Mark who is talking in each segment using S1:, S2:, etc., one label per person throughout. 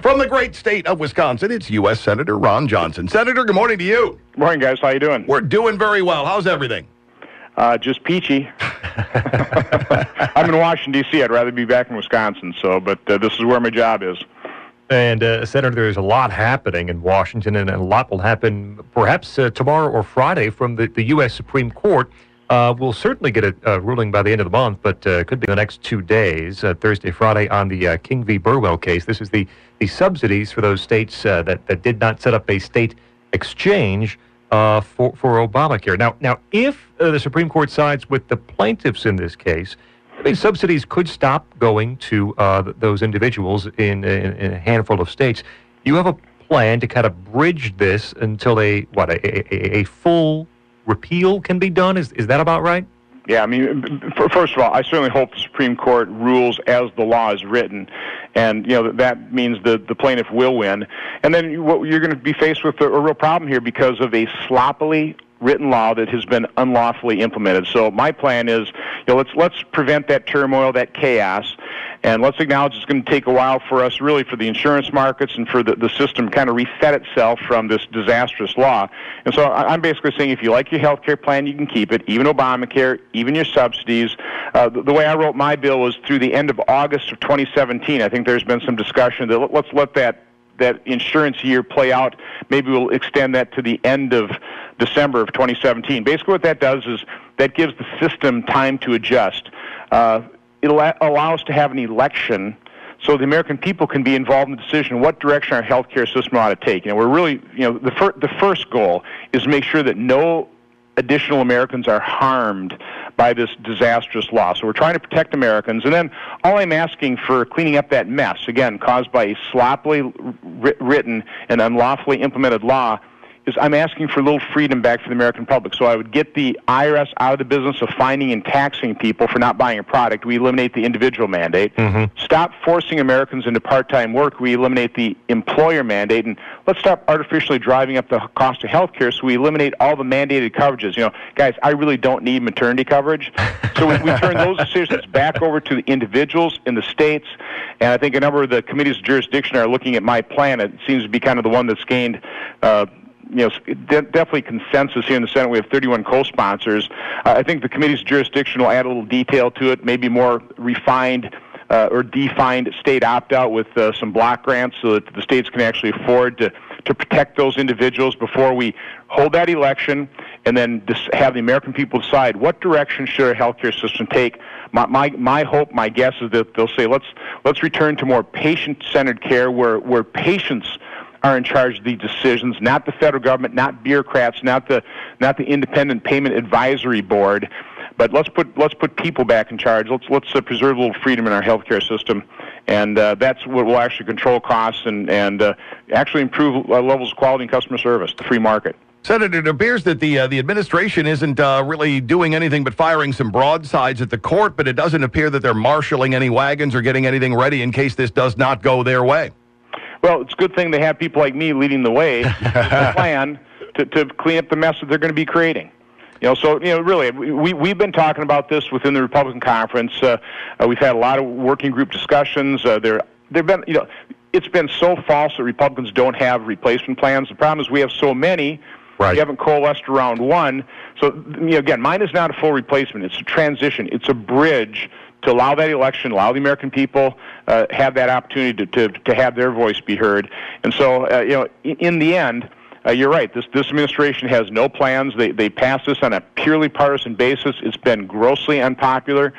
S1: From the great state of Wisconsin, it's U.S. Senator Ron Johnson. Senator, good morning to you.
S2: Morning, guys. How you doing?
S1: We're doing very well. How's everything?
S2: Just peachy. I'm in Washington, D.C. I'd rather be back in Wisconsin, but this is where my job is.
S3: And, Senator, there's a lot happening in Washington, and a lot will happen perhaps tomorrow or Friday from the U.S. Supreme Court. We'll certainly get a ruling by the end of the month, but could be the next 2 days, Thursday, Friday, on the King v. Burwell case. This is the subsidies for those states that did not set up a state exchange for Obamacare. Now, if the Supreme Court sides with the plaintiffs in this case, subsidies could stop going to those individuals in a handful of states. You have a plan to kind of bridge this until a full repeal can be done? Is that about right?
S2: Yeah, I mean, first of all, I certainly hope the Supreme Court rules as the law is written, and that means the plaintiff will win. And then you're going to be faced with a real problem here because of a sloppily written law that has been unlawfully implemented. So my plan is, let's prevent that turmoil, that chaos, and let's acknowledge it's going to take a while for us, really, for the insurance markets and for the system kind of reset itself from this disastrous law. And so I'm basically saying if you like your health care plan, you can keep it, even Obamacare, even your subsidies. The way I wrote my bill was through the end of August of 2017. I think there's been some discussion that let's let that insurance year play out. Maybe we'll extend that to the end of December of 2017. Basically what that does is that gives the system time to adjust. It'll allow us to have an election so the American people can be involved in the decision what direction our healthcare system ought to take. We're really, the first goal is to make sure that no additional Americans are harmed by this disastrous law. So we're trying to protect Americans. And then all I'm asking for cleaning up that mess, again, caused by a sloppily written and unlawfully implemented law, is I'm asking for a little freedom back for the American public. So I would get the IRS out of the business of finding and taxing people for not buying a product. We eliminate the individual mandate. Mm-hmm. Stop forcing Americans into part-time work. We eliminate the employer mandate. And let's stop artificially driving up the cost of health care so we eliminate all the mandated coverages. Guys, I really don't need maternity coverage. So we turn those decisions back over to the individuals in the states. And I think a number of the committees of jurisdiction are looking at my plan. It seems to be kind of the one that's gained definitely consensus here in the Senate. We have 31 co-sponsors. I think the committee's jurisdiction will add a little detail to it, maybe more refined or defined state opt-out with some block grants so that the states can actually afford to protect those individuals before we hold that election and then have the American people decide what direction should our healthcare system take. My hope, my guess is that they'll say let's return to more patient-centered care where patients are in charge of these decisions, not the federal government, not bureaucrats, not the independent payment advisory board, but let's put people back in charge. Let's preserve a little freedom in our healthcare system, and that's what will actually control costs and actually improve levels of quality and customer service. The free market.
S1: Senator, it appears that the administration isn't really doing anything but firing some broadsides at the court, but it doesn't appear that they're marshaling any wagons or getting anything ready in case this does not go their way.
S2: Well, it's a good thing they have people like me leading the way, the plan to clean up the mess that they're going to be creating. Really, we've been talking about this within the Republican conference. We've had a lot of working group discussions. There've been, it's been so false that Republicans don't have replacement plans. The problem is we have so many. Right. We haven't coalesced around one. So, again, mine is not a full replacement. It's a transition. It's a bridge to allow that election, allow the American people have that opportunity to have their voice be heard. And so, in the end, you're right. This administration has no plans. They passed this on a purely partisan basis. It's been grossly unpopular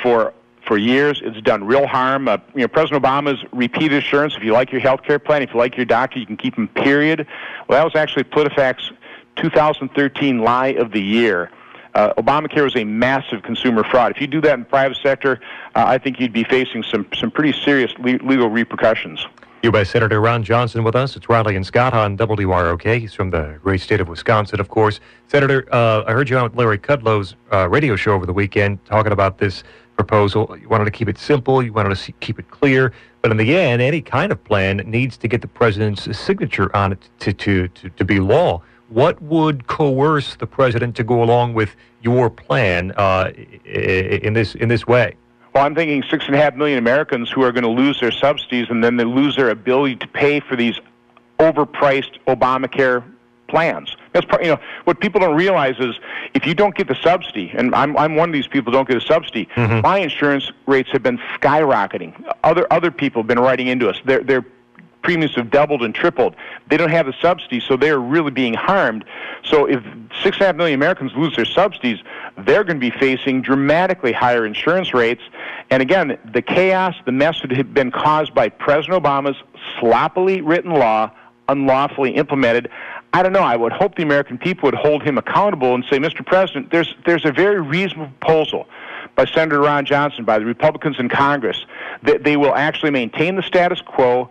S2: for years. It's done real harm. President Obama's repeated assurance, if you like your health care plan, if you like your doctor, you can keep them, period. Well, that was actually PolitiFact's 2013 lie of the year. Obamacare was a massive consumer fraud. If you do that in the private sector, I think you'd be facing some pretty serious legal repercussions.
S3: U.S. Senator Ron Johnson with us. It's Riley and Scott on WROK. He's from the great state of Wisconsin, of course. Senator, I heard you on Larry Kudlow's radio show over the weekend talking about this proposal. You wanted to keep it simple. You wanted to keep it clear. But in the end, any kind of plan needs to get the president's signature on it to be law. What would coerce the president to go along with your plan in this way?
S2: Well, I'm thinking 6.5 million Americans who are going to lose their subsidies, and then they lose their ability to pay for these overpriced Obamacare plans. That's what people don't realize is if you don't get the subsidy, and I'm one of these people who don't get a subsidy. My insurance rates have been skyrocketing. Other people have been writing into us. Their premiums have doubled and tripled. They don't have the subsidy, so they're really being harmed. So if 6.5 million Americans lose their subsidies, they're going to be facing dramatically higher insurance rates. And again, the chaos, the mess that had been caused by President Obama's sloppily written law, unlawfully implemented. I don't know. I would hope the American people would hold him accountable and say, Mr. President, there's a very reasonable proposal by Senator Ron Johnson, by the Republicans in Congress, that they will actually maintain the status quo,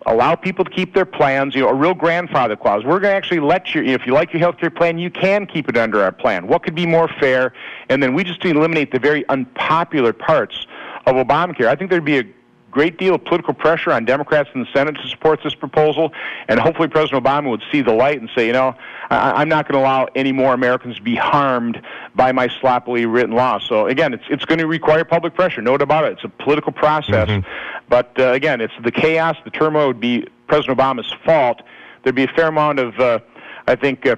S2: allow people to keep their plans, a real grandfather clause. We're going to actually let you, if you like your health care plan, you can keep it under our plan. What could be more fair? And then we just eliminate the very unpopular parts of Obamacare. I think there'd be a great deal of political pressure on Democrats in the Senate to support this proposal, and hopefully President Obama would see the light and say, I'm not going to allow any more Americans to be harmed by my sloppily written law. So again, it's going to require public pressure, no doubt about it. It's a political process, but again, it's the chaos, the turmoil would be President Obama's fault. There'd be a fair amount of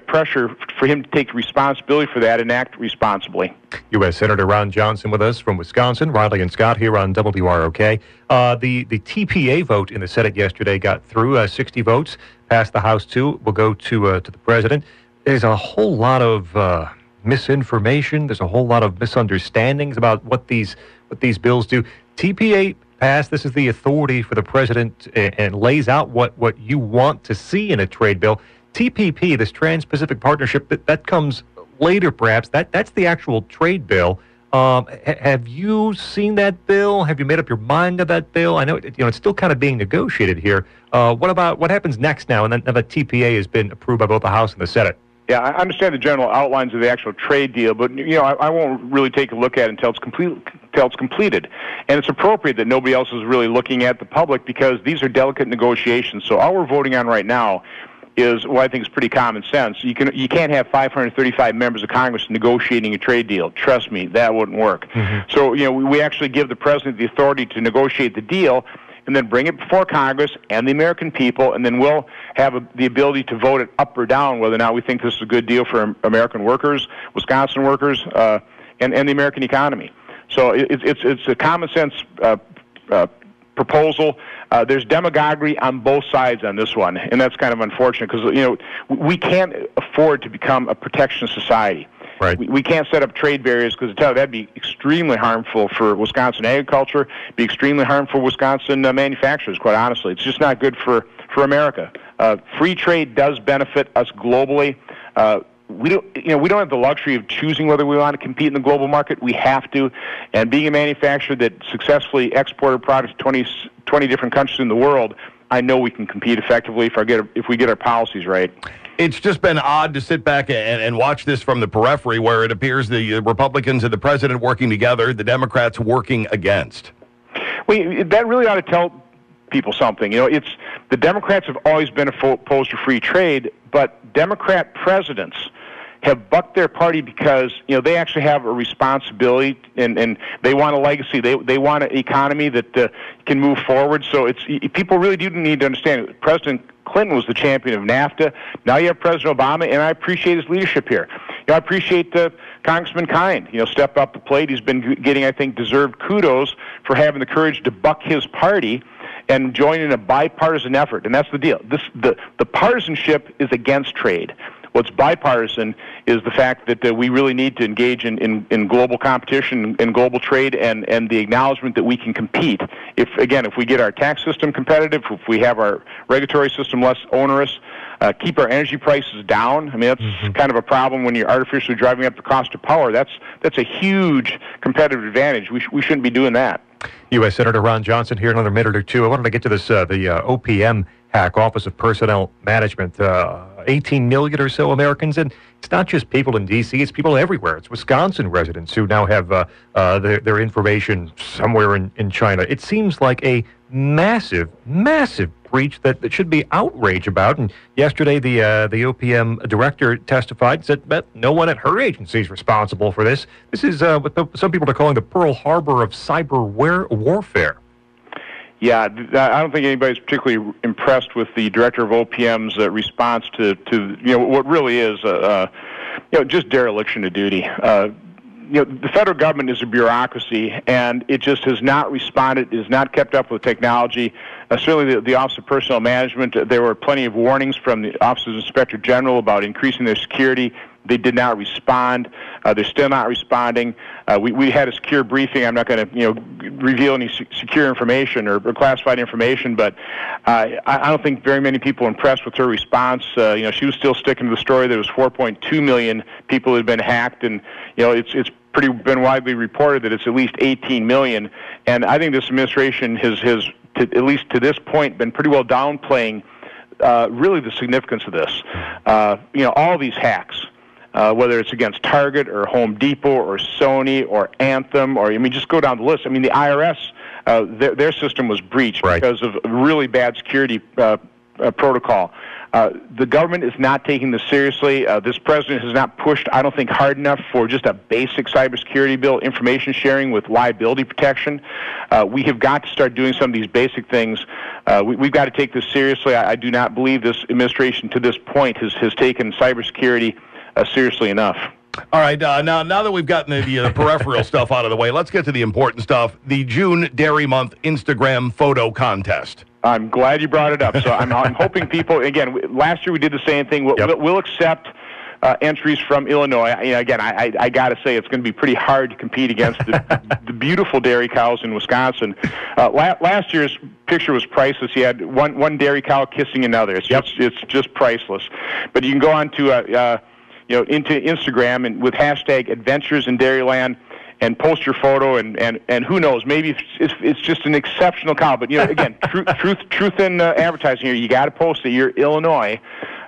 S2: pressure for him to take responsibility for that and act responsibly.
S3: U.S. Senator Ron Johnson with us from Wisconsin. Riley and Scott here on WROK. The TPA vote in the Senate yesterday got through, 60 votes, passed the House too. Will go to the president. There's a whole lot of misinformation. There's a whole lot of misunderstandings about what these bills do. TPA passed. This is the authority for the president and lays out what you want to see in a trade bill. TPP, this Trans-Pacific Partnership, that comes later perhaps. That's the actual trade bill. Have you seen that bill? Have you made up your mind of that bill? I know it's still kind of being negotiated here. What happens next now? And then the TPA has been approved by both the House and the Senate.
S2: Yeah, I understand the general outlines of the actual trade deal, but I won't really take a look at it until it's completed. And it's appropriate that nobody else is really looking at the public because these are delicate negotiations. So all we're voting on right now is what I think is pretty common sense. You can't have 535 members of Congress negotiating a trade deal. Trust me, that wouldn't work. So we actually give the president the authority to negotiate the deal and then bring it before Congress and the American people, and then we'll have the ability to vote it up or down whether or not we think this is a good deal for American workers, Wisconsin workers, and the American economy. So it's a common sense proposal. There's demagoguery on both sides on this one, and that's kind of unfortunate because we can't afford to become a protectionist society.
S3: Right.
S2: We can't set up trade barriers because that'd be extremely harmful for Wisconsin agriculture, be extremely harmful for Wisconsin manufacturers, quite honestly. It's just not good for America. Free trade does benefit us globally. We don't have the luxury of choosing whether we want to compete in the global market. We have to. And being a manufacturer that successfully exported products to 20 different countries in the world, I know we can compete effectively if we get our policies right.
S1: It's just been odd to sit back and watch this from the periphery where it appears the Republicans and the president working together, the Democrats working against.
S2: That really ought to tell people something. It's the Democrats have always been opposed to free trade, but Democrat presidents have bucked their party because they actually have a responsibility and they want a legacy. They want an economy that can move forward. So people really do need to understand. President Clinton was the champion of NAFTA. Now you have President Obama, and I appreciate his leadership here. I appreciate Congressman Kind. Step up the plate. He's been getting, I think, deserved kudos for having the courage to buck his party and join in a bipartisan effort. And that's the deal. The partisanship is against trade. What's bipartisan is the fact that we really need to engage in global competition and global trade and the acknowledgement that we can compete. If we get our tax system competitive, if we have our regulatory system less onerous, keep our energy prices down. I mean, that's kind of a problem when you're artificially driving up the cost of power. That's a huge competitive advantage. We shouldn't be doing that.
S3: U.S. Senator Ron Johnson here in another minute or two. I wanted to get to this, the OPM hack, Office of Personnel Management. 18 million or so Americans, and it's not just people in D.C., it's people everywhere. It's Wisconsin residents who now have their information somewhere in China. It seems like a massive breach that should be outrage about. And yesterday, the OPM director testified and said that no one at her agency is responsible for this. This is what some people are calling the Pearl Harbor of cyber warfare.
S2: Yeah, I don't think anybody's particularly impressed with the director of OPM's response to what really is just dereliction of duty. The federal government is a bureaucracy, and it just has not responded, has not kept up with technology. Certainly the Office of Personnel Management, there were plenty of warnings from the Office of Inspector General about increasing their security. They did not respond. They're still not responding. We had a secure briefing. I'm not going to reveal any secure information or classified information, but I don't think very many people were impressed with her response. She was still sticking to the story. There was 4.2 million people who had been hacked, and it's pretty been widely reported that it's at least 18 million. And I think this administration has at least to this point, been pretty well downplaying really the significance of this. All these hacks. Whether it's against Target or Home Depot or Sony or Anthem or, just go down the list. The IRS, their system was breached because of really bad security protocol. The government is not taking this seriously. This president has not pushed, I don't think, hard enough for just a basic cybersecurity bill, information sharing with liability protection. We have got to start doing some of these basic things. We've got to take this seriously. I do not believe this administration to this point has taken cybersecurity seriously enough.
S1: All right, now that we've gotten the peripheral stuff out of the way, let's get to the important stuff, the June Dairy Month Instagram photo contest.
S2: I'm glad you brought it up. So I'm hoping people, again, last year we did the same thing. We'll accept entries from Illinois. Again, I got to say it's going to be pretty hard to compete against the beautiful dairy cows in Wisconsin. Last year's picture was priceless. You had one dairy cow kissing another. It's just priceless. But you can go on to into Instagram and with hashtag Adventures in Dairyland and post your photo and who knows, maybe it's just an exceptional cow. But again, truth in advertising here. You got to post that you're Illinois,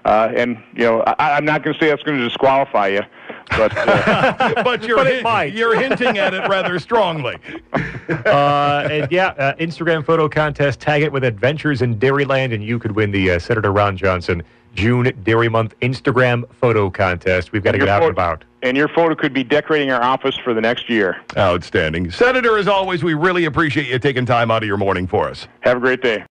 S2: and I'm not going to say that's going to disqualify you, but
S1: but you're hinting at it rather strongly.
S3: Instagram photo contest. Tag it with Adventures in Dairyland, and you could win the Senator Ron Johnson June Dairy Month Instagram photo contest. We've got to get out and about.
S2: And your photo could be decorating our office for the next year.
S1: Outstanding. Senator, as always, we really appreciate you taking time out of your morning for us.
S2: Have a great day.